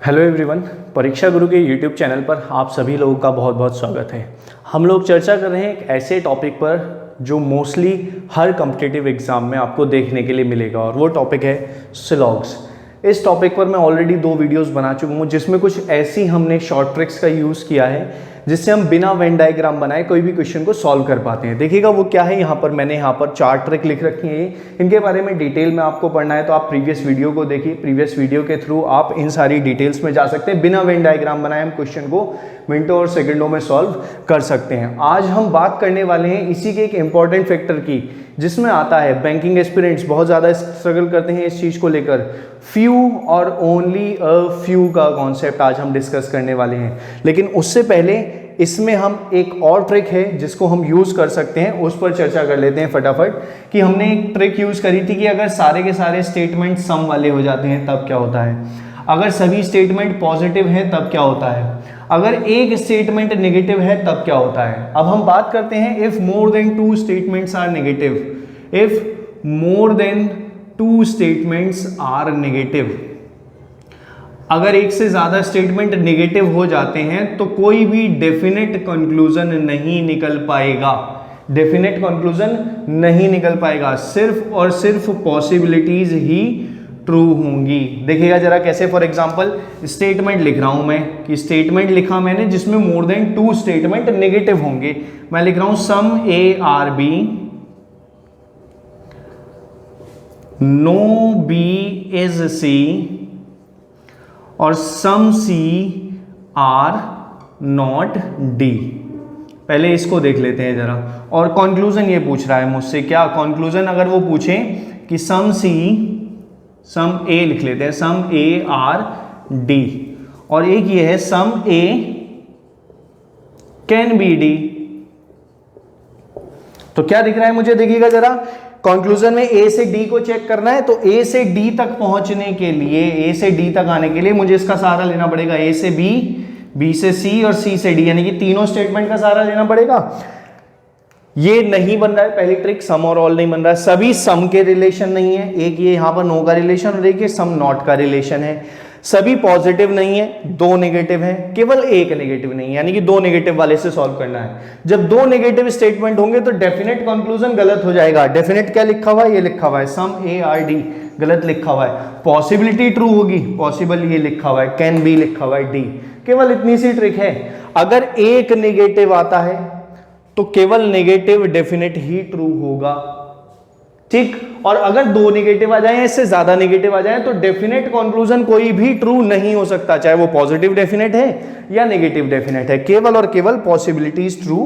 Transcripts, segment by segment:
Hello everyone, परीक्षा गुरु के YouTube channel पर आप सभी लोगों का बहुत बहुत स्वागत है। हम लोग चर्चा कर रहे हैं एक ऐसे टॉपिक पर जो मोस्टली हर कॉम्पिटिटिव एग्ज़ाम में आपको देखने के लिए मिलेगा और वो टॉपिक है सिलॉग्स। इस टॉपिक पर मैं ऑलरेडी 2 वीडियोस बना चुका हूँ जिसमें कुछ ऐसी हमने शॉर्ट ट्रिक्स का यूज़ किया है जिससे हम बिना वेन डायग्राम बनाए कोई भी क्वेश्चन को सॉल्व कर पाते हैं। देखिएगा वो क्या है, यहाँ पर मैंने यहाँ पर 4 ट्रिक लिख रखी है। इनके बारे में डिटेल में आपको पढ़ना है तो आप प्रीवियस वीडियो को देखिए। प्रीवियस वीडियो के थ्रू आप इन सारी डिटेल्स में जा सकते हैं। बिना वेन डायग्राम बनाए हम क्वेश्चन को मिनटों और सेकंडों में सॉल्व कर सकते हैं। आज हम बात करने वाले हैं इसी के एक इंपॉर्टेंट फैक्टर की जिसमें आता है बैंकिंग एस्पिरेंट्स बहुत ज़्यादा स्ट्रगल करते हैं इस चीज़ को लेकर। फ्यू और ओनली अ फ्यू का कॉन्सेप्ट आज हम डिस्कस करने वाले हैं, लेकिन उससे पहले इसमें हम एक और ट्रिक है जिसको हम यूज़ कर सकते हैं, उस पर चर्चा कर लेते हैं फटाफट। कि हमने एक ट्रिक यूज़ करी थी कि अगर सारे के सारे स्टेटमेंट सम वाले हो जाते हैं तब क्या होता है, अगर सभी स्टेटमेंट पॉजिटिव हैं तब क्या होता है, अगर एक स्टेटमेंट नेगेटिव है तब क्या होता है। अब हम बात करते हैं if more than 2 statements are negative. If more than 2 statements are negative, अगर एक से ज्यादा स्टेटमेंट नेगेटिव हो जाते हैं तो कोई भी डेफिनेट कंक्लूजन नहीं निकल पाएगा। डेफिनेट कंक्लूजन नहीं निकल पाएगा, सिर्फ और सिर्फ पॉसिबिलिटीज ही ट्रू होंगी। देखिएगा जरा कैसे। फॉर एग्जांपल स्टेटमेंट लिख रहा हूं मैं कि स्टेटमेंट लिखा मैंने जिसमें मोर देन 2 स्टेटमेंट नेगेटिव होंगे। मैं लिख रहा हूं some A are B, no B is C और some C are not D. पहले इसको देख लेते हैं जरा। और कंक्लूजन ये पूछ रहा है मुझसे, क्या कंक्लूजन अगर वो पूछें कि सम सी, सम ए लिख लेते हैं, सम ए आर डी, और एक ये है सम ए कैन बी डी, तो क्या दिख रहा है मुझे, देखिएगा जरा। कंक्लूजन में ए से डी को चेक करना है तो ए से डी तक पहुंचने के लिए, ए से डी तक आने के लिए मुझे इसका सहारा लेना पड़ेगा। ए से बी, बी से सी और सी से डी, यानी कि तीनों स्टेटमेंट का सहारा लेना पड़ेगा। ये नहीं बन रहा है पहली ट्रिक, सम और ऑल नहीं बन रहा है। सभी सम के रिलेशन नहीं है, एक ये यहां पर नो का रिलेशन और एक ये सम नॉट का रिलेशन है। सभी पॉजिटिव नहीं है, 2 नेगेटिव है, केवल एक नेगेटिव नहीं है, यानी कि 2 नेगेटिव वाले से सॉल्व करना है। जब 2 नेगेटिव स्टेटमेंट होंगे तो डेफिनेट कंक्लूजन गलत हो जाएगा। डेफिनेट क्या लिखा हुआ है, ये लिखा हुआ है सम ए आर डी, गलत लिखा हुआ है। पॉसिबिलिटी ट्रू होगी, पॉसिबल ये लिखा हुआ है, कैन बी लिखा हुआ है डी। केवल इतनी सी ट्रिक है। अगर एक नेगेटिव आता है तो केवल नेगेटिव डेफिनेट ही ट्रू होगा, ठीक। और अगर 2 नेगेटिव आ जाए, इससे ज्यादा नेगेटिव आ जाए, तो डेफिनेट कंक्लूजन कोई भी ट्रू नहीं हो सकता, चाहे वो पॉजिटिव डेफिनेट है या नेगेटिव डेफिनेट है। केवल और केवल पॉसिबिलिटीज ट्रू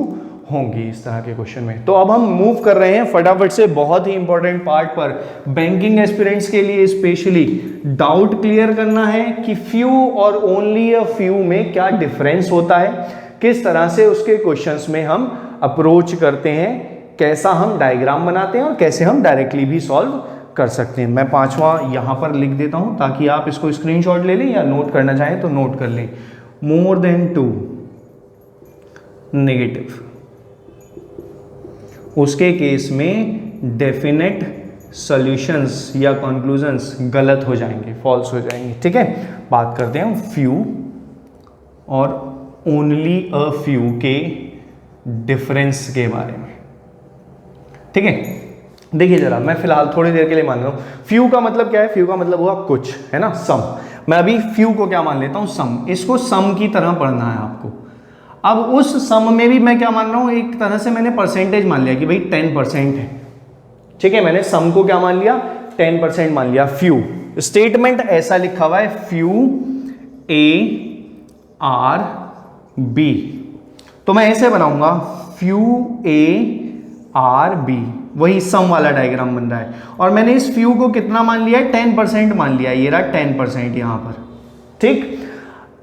होंगी इस तरह के क्वेश्चन में। तो अब हम मूव कर रहे हैं फटाफट से बहुत ही इंपॉर्टेंट पार्ट पर। बैंकिंग एस्पिरेंट्स के लिए स्पेशली डाउट क्लियर करना है कि फ्यू और ओनली अ फ्यू में क्या डिफरेंस होता है, किस तरह से उसके क्वेश्चंस में हम अप्रोच करते हैं, कैसा हम डायग्राम बनाते हैं और कैसे हम डायरेक्टली भी सॉल्व कर सकते हैं। मैं 5वां यहां पर लिख देता हूं ताकि आप इसको स्क्रीनशॉट ले लें या नोट करना चाहें तो नोट कर लें। मोर देन 2 नेगेटिव, उसके केस में डेफिनेट सॉल्यूशंस या कंक्लूजन्स गलत हो जाएंगे, फॉल्स हो जाएंगे, ठीक है। बात करते हैं फ्यू और ओनली अ फ्यू के डिफरेंस के बारे में, ठीक है। देखिए जरा, मैं फिलहाल थोड़ी देर के लिए मान रहा हूं फ्यू का मतलब क्या है। फ्यू का मतलब हुआ कुछ, है ना, सम। मैं अभी फ्यू को क्या मान लेता हूं, सम। इसको सम की तरह पढ़ना है आपको। अब उस सम में भी मैं क्या मान रहा हूं, एक तरह से मैंने परसेंटेज मान लिया कि भाई 10% है, ठीक है। मैंने सम को क्या मान लिया, 10% मान लिया। फ्यू स्टेटमेंट ऐसा लिखा हुआ है, फ्यू ए आर बी, तो मैं ऐसे बनाऊंगा फ्यू ए आर बी, वही सम वाला डायग्राम बन रहा है। और मैंने इस फ्यू को कितना मान लिया है, 10% मान लिया है, ये रहा 10% यहां पर, ठीक।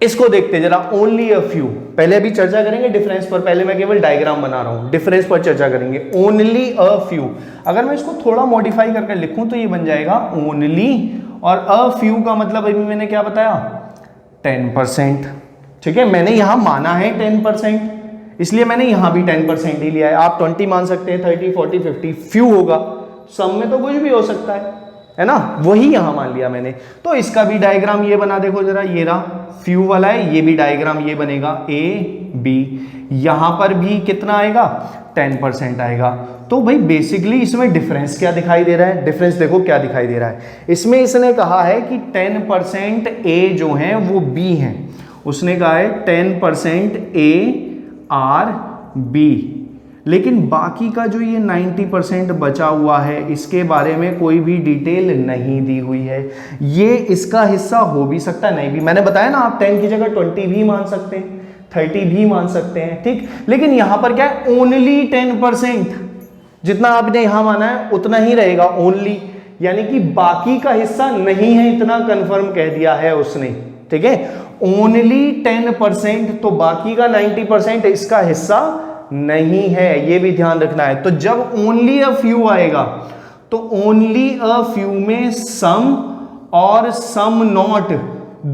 इसको देखते जरा, ओनली अ फ्यू। पहले अभी चर्चा करेंगे डिफरेंस पर, पहले मैं केवल डायग्राम बना रहा हूं, डिफरेंस पर चर्चा करेंगे। ओनली अ फ्यू, अगर मैं इसको थोड़ा मॉडिफाई करके लिखूं तो ये बन जाएगा ओनली, और अ फ्यू का मतलब अभी मैंने क्या बताया, 10%, ठीक है। मैंने यहां माना है 10%, इसलिए मैंने यहां भी 10% ही लिया है। आप 20 मान सकते हैं, 30, 40, 50, फ्यू होगा, सम में तो कुछ भी हो सकता है, है ना, वही यहां मान लिया मैंने। तो इसका भी डायग्राम ये बना, देखो जरा, ये रहा फ्यू वाला है, ये भी डायग्राम ये बनेगा ए बी, यहां पर भी कितना आएगा 10% आएगा। तो भाई बेसिकली इसमें डिफरेंस क्या दिखाई दे रहा है, डिफरेंस देखो क्या दिखाई दे रहा है। इसमें इसने कहा है कि 10% ए जो है वो बी है, उसने कहा है 10% ए आर बी, लेकिन बाकी का जो ये 90% बचा हुआ है इसके बारे में कोई भी डिटेल नहीं दी हुई है। ये इसका हिस्सा हो भी सकता है, नहीं भी। मैंने बताया ना, आप 10 की जगह 20 भी मान सकते हैं, 30 भी मान सकते हैं, ठीक। लेकिन यहां पर क्या है, ओनली 10%, जितना आपने यहां माना है उतना ही रहेगा, ओनली, यानी कि बाकी का हिस्सा नहीं है, इतना कंफर्म कह दिया है उसने, ठीक है। ओनली 10%, तो बाकी का 90% इसका हिस्सा नहीं है, ये भी ध्यान रखना है। तो जब ओनली अ फ्यू आएगा तो ओनली अ फ्यू में सम और सम नॉट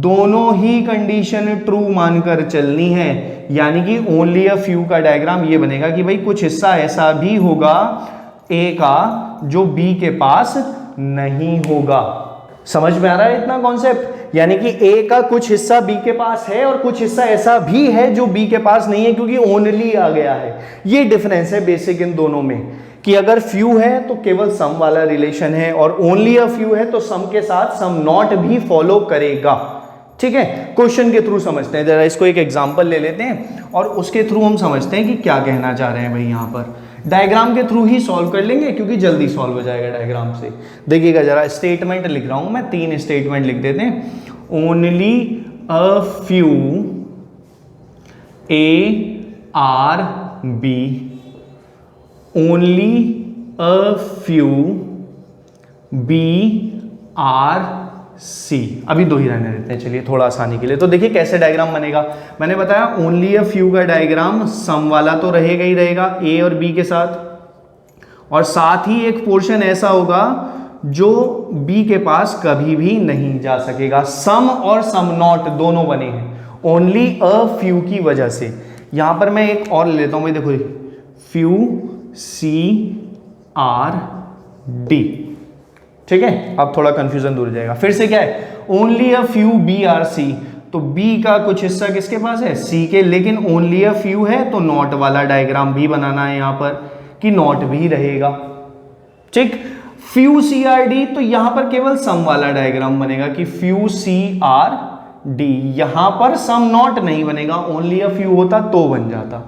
दोनों ही कंडीशन ट्रू मानकर चलनी है, यानी कि ओनली अ फ्यू का डायग्राम ये बनेगा कि भाई कुछ हिस्सा ऐसा भी होगा ए का जो बी के पास नहीं होगा। समझ में आ रहा है इतना कॉन्सेप्ट? यानी कि ए का कुछ हिस्सा बी के पास है और कुछ हिस्सा ऐसा भी है जो बी के पास नहीं है, क्योंकि ओनली आ गया है। ये डिफरेंस है बेसिक इन दोनों में, कि अगर फ्यू है तो केवल सम वाला रिलेशन है, और ओनली अ फ्यू है तो सम के साथ सम नॉट भी फॉलो करेगा, ठीक है। क्वेश्चन के थ्रू समझते हैं, जरा इसको एक एग्जांपल ले लेते हैं और उसके थ्रू हम समझते हैं कि क्या कहना चाह रहे हैं भाई। यहां पर डायग्राम के थ्रू ही सॉल्व कर लेंगे, क्योंकि जल्दी सॉल्व हो जाएगा डायग्राम से। देखिएगा जरा, स्टेटमेंट लिख रहा हूं मैं, 3 स्टेटमेंट लिख देते हैं। Only a few A are B, only a few B are C. अभी 2 ही रहने देते हैं, चलिए थोड़ा आसानी के लिए। तो देखिए कैसे डायग्राम बनेगा। मैंने बताया ओनली अ फ्यू का डायग्राम सम वाला तो रहेगा ही रहेगा ए और बी के साथ, और साथ ही एक पोर्शन ऐसा होगा जो बी के पास कभी भी नहीं जा सकेगा। सम और सम नॉट दोनों बने हैं ओनली अ फ्यू की वजह से। यहां पर मैं एक और ले लेता हूं भाई, देखो फ्यू सी आर डी, ठीक है। अब थोड़ा कंफ्यूजन दूर हो जाएगा। फिर से क्या है, only a few B are C, तो बी का कुछ हिस्सा किसके पास है, सी के, लेकिन ओनली अ फ्यू है तो नॉट वाला डायग्राम भी बनाना है यहां पर, कि नॉट भी रहेगा, ठीक। फ्यू सी आर डी, तो यहां पर केवल सम वाला डायग्राम बनेगा कि फ्यू सी आर डी, यहां पर सम नॉट नहीं बनेगा, ओनली अ फ्यू होता तो बन जाता,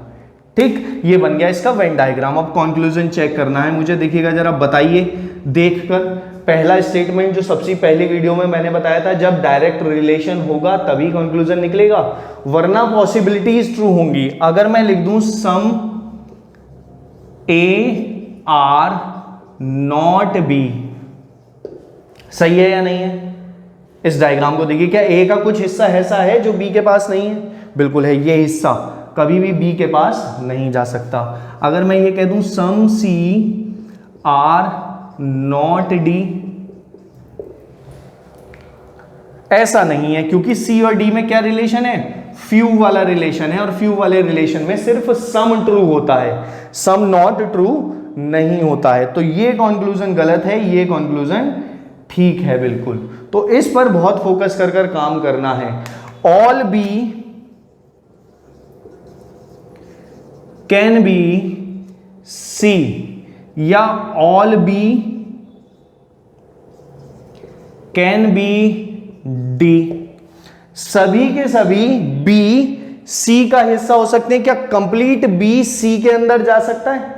ठीक। ये बन गया इसका वेन डायग्राम। अब कंक्लूजन चेक करना है मुझे, देखिएगा जरा, बताइए देखकर। पहला स्टेटमेंट जो सबसे पहली वीडियो में मैंने बताया था, जब डायरेक्ट रिलेशन होगा तभी कंक्लूजन निकलेगा, वरना पॉसिबिलिटीज ट्रू होंगी। अगर मैं लिख दूं सम ए आर नॉट बी, सही है या नहीं है? इस डायग्राम को देखिए, क्या ए का कुछ हिस्सा ऐसा है जो बी के पास नहीं है? बिल्कुल है, ये हिस्सा कभी भी बी के पास नहीं जा सकता। अगर मैं ये कह दूं सम सी आर नॉट डी, ऐसा नहीं है, क्योंकि सी और डी में क्या रिलेशन है, फ्यू वाला रिलेशन है, और फ्यू वाले रिलेशन में सिर्फ सम ट्रू होता है, सम नॉट ट्रू नहीं होता है। तो ये कंक्लूजन गलत है, ये कंक्लूजन ठीक है बिल्कुल। तो इस पर बहुत फोकस कर कर काम करना है। All B can be C, या all B can be D, सभी के सभी बी सी का हिस्सा हो सकते हैं। क्या कंप्लीट बी सी के अंदर जा सकता है?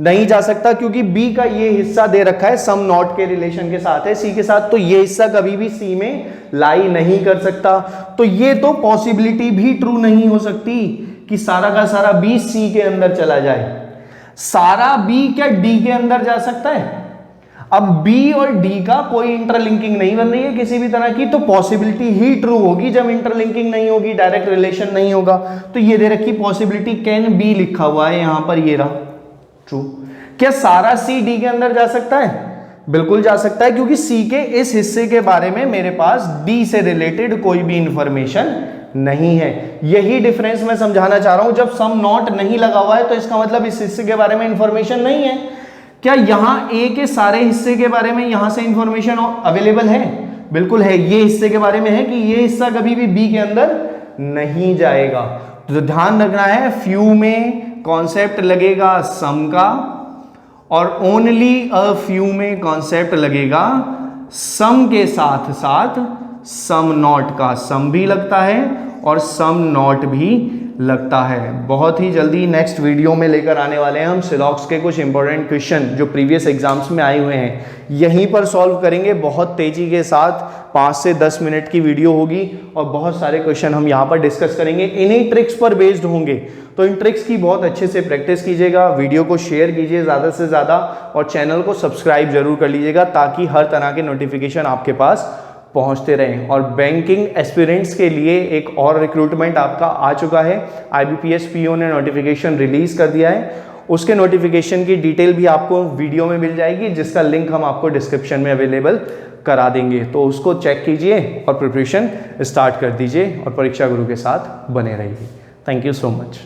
नहीं जा सकता, क्योंकि बी का ये हिस्सा दे रखा है सम नॉट के रिलेशन के साथ है, सी के साथ, तो ये हिस्सा कभी भी सी में लाई नहीं कर सकता। तो ये तो पॉसिबिलिटी भी ट्रू नहीं हो सकती कि सारा का सारा बी सी के अंदर चला जाए। सारा बी क्या डी के अंदर जा सकता है? अब बी और डी का कोई इंटरलिंकिंग नहीं बन रही है किसी भी तरह की, तो पॉसिबिलिटी ही ट्रू होगी जब इंटरलिंकिंग नहीं होगी, डायरेक्ट रिलेशन नहीं होगा। तो ये दे रखी पॉसिबिलिटी कैन बी लिखा हुआ है यहां पर, ये रहा ट्रू। क्या सारा सी डी के अंदर जा सकता है? बिल्कुल जा सकता है, क्योंकि सी के इस हिस्से के बारे में मेरे पास डी से रिलेटेड कोई भी इंफॉर्मेशन नहीं है। यही डिफरेंस मैं समझाना चाह रहा हूं। जब सम नॉट नहीं लगा हुआ है तो इसका मतलब इस हिस्से के बारे में इंफॉर्मेशन नहीं है। क्या यहाँ ए के सारे हिस्से के बारे में यहां से इंफॉर्मेशन अवेलेबल है? बिल्कुल है। ये हिस्से के बारे में है कि ये हिस्सा कभी भी बी के अंदर नहीं जाएगा। तो ध्यान रखना है, फ्यू में कॉन्सेप्ट लगेगा सम का और ओनली अ फ्यू में कॉन्सेप्ट लगेगा सम के साथ साथ सम नॉट का। सम भी लगता है और सम नॉट भी लगता है। बहुत ही जल्दी नेक्स्ट वीडियो में लेकर आने वाले हैं हम सिलॉक्स के कुछ इंपॉर्टेंट क्वेश्चन जो प्रीवियस एग्जाम्स में आए हुए हैं, यहीं पर सॉल्व करेंगे बहुत तेजी के साथ। 5 से 10 मिनट की वीडियो होगी और बहुत सारे क्वेश्चन हम यहाँ पर डिस्कस करेंगे, इन्हीं ट्रिक्स पर बेस्ड होंगे। तो इन ट्रिक्स की बहुत अच्छे से प्रैक्टिस कीजिएगा, वीडियो को शेयर कीजिए ज़्यादा से ज़्यादा और चैनल को सब्सक्राइब जरूर कर लीजिएगा ताकि हर तरह के नोटिफिकेशन आपके पास पहुंचते रहें। और बैंकिंग एस्पिरेंट्स के लिए एक और रिक्रूटमेंट आपका आ चुका है, IBPS PO ने नोटिफिकेशन रिलीज कर दिया है। उसके नोटिफिकेशन की डिटेल भी आपको वीडियो में मिल जाएगी, जिसका लिंक हम आपको डिस्क्रिप्शन में अवेलेबल करा देंगे। तो उसको चेक कीजिए और प्रिपरेशन स्टार्ट कर दीजिए और परीक्षा गुरु के साथ बने रहिए। Thank you so much.